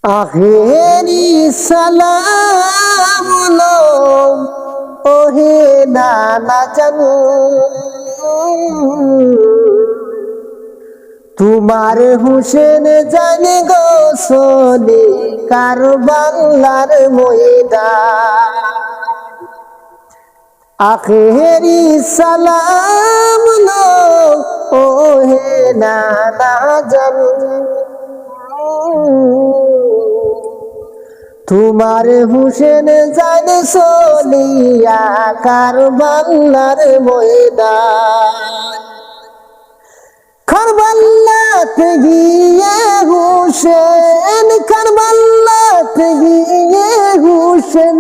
আখেরি সালাম লো ওহে নানা জানু, তোমার হুসেন জানি গো সোনে কারবালার ময়দান। আখেরি সালাম লো ওহে নানা জানু, তোমার হুসেন জানে সোনিয়া কারবালার ময়দান। কারবালাতে গিয়ে হুসেন, কারবালাতে গিয়ে হুসেন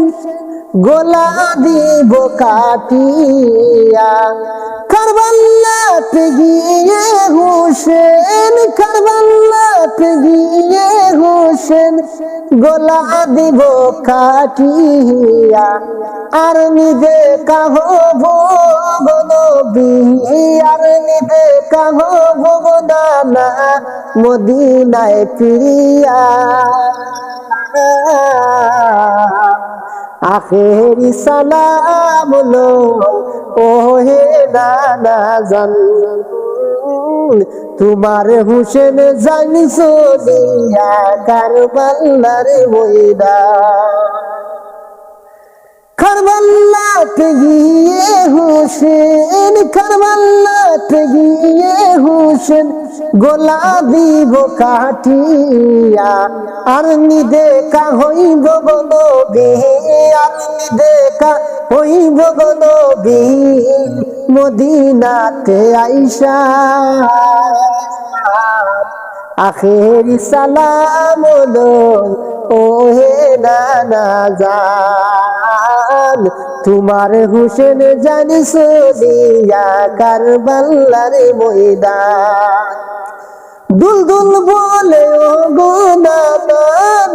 গোলা দিব কাটিয়া। কারবালাতে গিয়ে হুসেন, কারবালাতে গিয়ে হুসেন গোলা দিব কাটিয়া। আর নিদে কাহ ভগনবী, আর নিদে কাহ ভগদানা মদিনায় ফিরিয়া। আখেরি সালাম লো ওহে নানা জান, তোমার হুসেন জানি সোনিয়া কারবালার ময়দান। কারবালাতে গিয়ে হুসেন, কারবালাতে গিয়ে হুসেন গোলা দিব কাটিয়া। আর নিদেখা হইব গো নবী, আর নিদেখা হইব গো নবী মদিনাতে আইসা। আখেরি সালাম লো ওহে নানা জান, তোমার হুসেন জানি সোনিয়া কারবালার ময়দান। দুলদুল বলে ও গো নানা,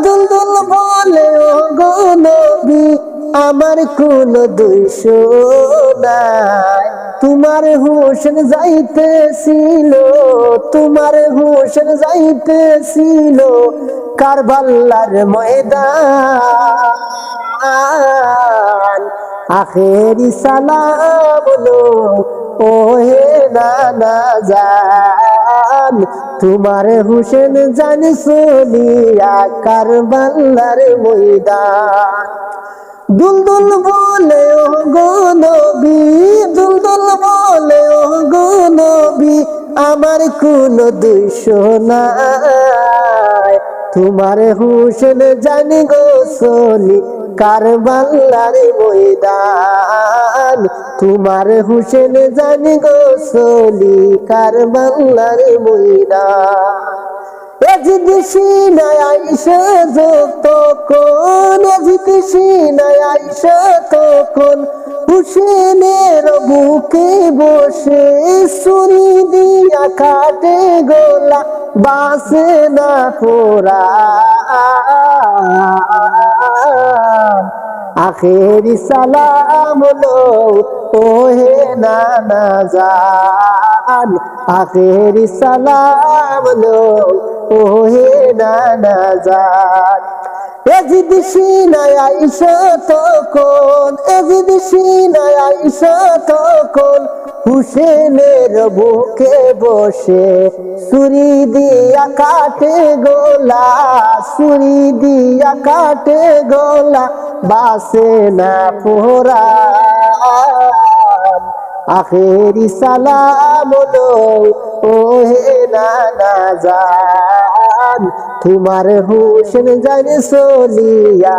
দুলদুল বলে ও গো নবী আমার কোন দোষ নাই। তোমার হুসেন যাইতেছিল, তোমার হুসেন যাইতেছিল কারবালার ময়দান। আখেরি সালাম লো ওহে নানা জান, তোমার হুসেন জানি সোনিয়া কারবালার ময়দান। দুলদুল বলে ও গো নবী, দুলদুল বলে ও গো নবী আমার কোন দোষ নাই। তোমার হুসেন জানি গো সোনি কারবালার ময়দান, তোমার হুসেন জানি গো সোনি কারবালার ময়দান। এজিদিসি নাই আইসে যতক্ষণ, এজিদিসি নাই আইসে তখন হুসেনের বুকে বসে ছুরি দিয়া কাটে গোলা বাসে না কোরআন। আখেরি সালাম লো ওহে নানা জান, আখেরি সালাম লো ওহে নানা জান। এজিদিসি নাই আইসা তখন, এজিদিসি নাই আইসা তখন হুসেনের বুকে বসে ছুরি দিয়া কাটে গোলা, ছুরি দিয়া কাটে গোলা বাসে না কোরআন। আখেরি সালাম লো ওহে নানা জান, তোমার হুসেন জানি সোনিয়া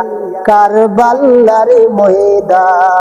কারবালার ময়দান।